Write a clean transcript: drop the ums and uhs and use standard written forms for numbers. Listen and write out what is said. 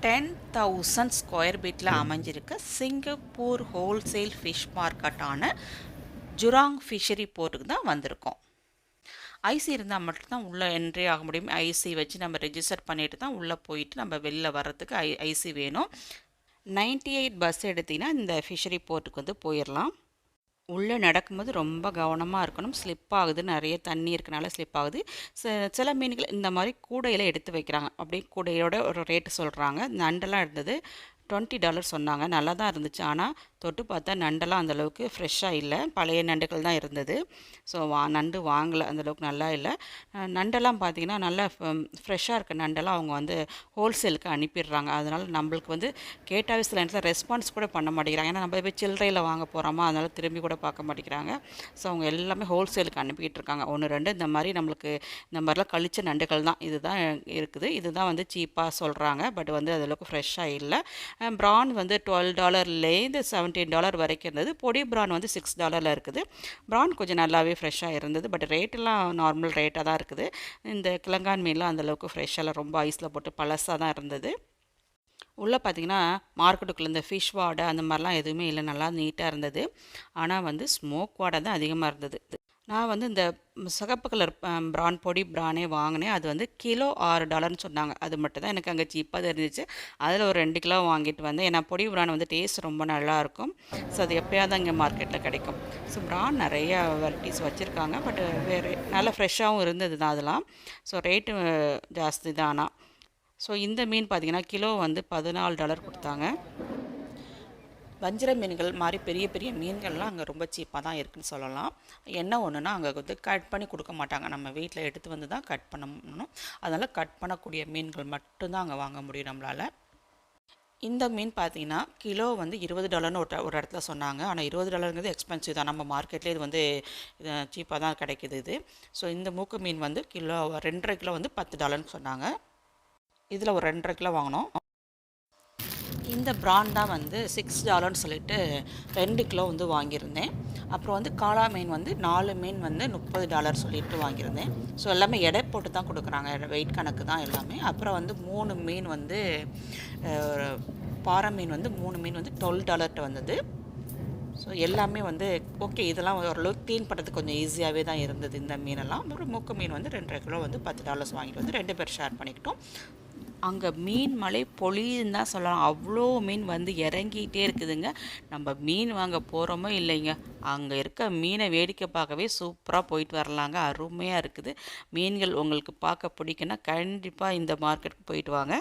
10,000 square ஃபீட்டில் அமைஞ்சிருக்க Singapore wholesale fish மார்க்கெட்டான ஜுராங் ஃபிஷரி போர்ட்டுக்கு தான் வந்திருக்கோம். ஐசி இருந்தால் மட்டும்தான் உள்ளே என்ட்ரி ஆக முடியும். ஐசி வச்சு நம்ம ரெஜிஸ்டர் பண்ணிட்டு தான் உள்ளே போயிட்டு நம்ம வெளில வர்றதுக்கு ஐசி வேணும். 98 பஸ் எடுத்திங்கன்னா இந்த ஃபிஷரி போர்ட்டுக்கு வந்து போயிடலாம். உள்ளே நடக்கும்போது ரொம்ப கவனமாக இருக்கணும். ஸ்லிப் ஆகுது, நிறைய தண்ணி இருக்கனால ஸ்லிப் ஆகுது. சில மீன்கள் இந்த மாதிரி கூடையில் எடுத்து வைக்கிறாங்க. அப்படியே கூடையோட ஒரு ரேட்டு சொல்கிறாங்க. நண்டெல்லாம் இருந்தது $20 சொன்னாங்க. நல்லா தான் இருந்துச்சு. ஆனால் தொட்டு பார்த்தா நண்டெல்லாம் அந்தளவுக்கு ஃப்ரெஷ்ஷாக இல்லை, பழைய நண்டுகள் தான் இருந்தது. ஸோ நண்டு வாங்கலை, அந்தளவுக்கு நல்லா இல்லை. நண்டெல்லாம் பார்த்திங்கன்னா நல்லா ஃப்ரெஷ்ஷாக இருக்க நண்டெல்லாம் அவங்க வந்து ஹோல்சேலுக்கு அனுப்பிடுறாங்க. அதனால் நம்மளுக்கு வந்து கேட்டாவே சில நேரத்தில் ரெஸ்பான்ஸ் கூட பண்ண மாட்டேங்கிறாங்க. ஏன்னா நம்ம போய் சில்லறையில் வாங்க போகிறோமா, அதனால் திரும்பி கூட பார்க்க மாட்டேங்கிறாங்க. ஸோ அவங்க எல்லாமே ஹோல்சேலுக்கு அனுப்பிக்கிட்டு இருக்காங்க. 1-2 இந்த மாதிரி நம்மளுக்கு இந்த மாதிரிலாம் கழிச்ச நண்டுகள் தான் இதுதான் இருக்குது. இதுதான் வந்து சீப்பாக சொல்கிறாங்க. பட் வந்து அந்தளவுக்கு ஃப்ரெஷ்ஷாக இல்லை. ப்ரான் வந்து $12லேருந்து $17 வரைக்கும் இருந்தது. பொடி ப்ரான் வந்து $6 இருக்குது. ப்ரான் கொஞ்சம் நல்லாவே ஃப்ரெஷ்ஷாக இருந்தது. பட் ரேட்டெல்லாம் நார்மல் ரேட்டாக தான் இருக்குது. இந்த கிழங்கான் மீன்லாம் அந்தளவுக்கு ஃப்ரெஷ்ஷாக ரொம்ப ஐஸில் போட்டு பழசாக தான் இருந்தது. உள்ளே பார்த்திங்கன்னா மார்க்கெட்டுக்குள்ளே இந்த ஃபிஷ் வாடை அந்த மாதிரிலாம் எதுவுமே இல்லை, நல்லா நீட்டாக இருந்தது. ஆனால் வந்து ஸ்மோக் வாடை தான் அதிகமாக இருந்தது. நான் வந்து இந்த சிகப்பு கலர் ப்ரான் பொடி ப்ரானே வாங்கினேன். அது வந்து கிலோ $6 சொன்னாங்க. அது மட்டும் தான் எனக்கு அங்கே சீப்பாக தான் இருந்துச்சு. அதில் ஒரு 2 கிலோ வாங்கிட்டு வந்தேன். ஏன்னா பொடி ப்ரான் வந்து டேஸ்ட் ரொம்ப நல்லாயிருக்கும். ஸோ அது எப்போயாவது இங்கே மார்க்கெட்டில் கிடைக்கும். ஸோ ப்ரான் நிறையா வெரைட்டிஸ் வச்சுருக்காங்க. பட் வேறு நல்லா ஃப்ரெஷ்ஷாகவும் இருந்தது தான் அதெல்லாம். ஸோ ரேட்டு ஜாஸ்தி தான். ஆனால் ஸோ இந்த மீன் பார்த்திங்கன்னா கிலோ வந்து $14 கொடுத்தாங்க. வஞ்சிர மீன்கள் மாதிரி பெரிய பெரிய மீன்கள்லாம் அங்கே ரொம்ப சீப்பாக தான் இருக்குதுன்னு சொல்லலாம். என்ன ஒன்றுனா அங்கே வந்து கட் பண்ணி கொடுக்க மாட்டாங்க. நம்ம வீட்டில் எடுத்து வந்து தான் கட் பண்ணணும். அதனால் கட் பண்ணக்கூடிய மீன்கள் மட்டும்தான் அங்கே வாங்க முடியும் நம்மளால். இந்த மீன் பார்த்திங்கன்னா கிலோ வந்து $20 ஒரு இடத்துல சொன்னாங்க. ஆனால் $20 எக்ஸ்பென்சிவ் தான். நம்ம மார்க்கெட்லேயே இது வந்து சீப்பாக தான் கிடைக்கிது இது. ஸோ இந்த மூக்கு மீன் வந்து கிலோ 2.5 கிலோ வந்து $10 சொன்னாங்க. இதில் ஒரு 2.5 கிலோ வாங்கினோம். இந்த ப்ரான் தான் வந்து $6 சொல்லிட்டு 2 கிலோ வந்து வாங்கியிருந்தேன். அப்புறம் வந்து காளா மீன் வந்து 4 மீன் வந்து $30 சொல்லிட்டு வாங்கியிருந்தேன். ஸோ எல்லாமே எடை போட்டு தான் கொடுக்குறாங்க, வெயிட் கணக்கு தான் எல்லாமே. அப்புறம் வந்து 3 மீன் வந்து பாறை மீன் வந்து 3 மீன் வந்து $12 வந்தது. ஸோ எல்லாமே வந்து ஓகே, இதெல்லாம் ஓரளவுக்கு க்ளீன் பண்ணுறதுக்கு கொஞ்சம் ஈஸியாகவே தான் இருந்தது இந்த மீனெல்லாம். அப்புறம் மூக்கு மீன் வந்து 2.5 கிலோ வந்து $10 வாங்கிட்டு வந்து 2 பேர் ஷேர் பண்ணிக்கிட்டோம். அங்கே மீன் மலை பொழியுன்னு தான் சொல்லலாம். அவ்வளோ மீன் வந்து இறங்கிட்டே இருக்குதுங்க. நம்ம மீன் வாங்க போகிறோமோ இல்லைங்க, அங்கே இருக்க மீனை வேடிக்கை பார்க்கவே சூப்பராக போயிட்டு வரலாங்க. அருமையாக இருக்குது. மீன்கள் உங்களுக்கு பார்க்க பிடிக்குன்னா கண்டிப்பாக இந்த மார்க்கெட்டுக்கு போயிட்டு வாங்க.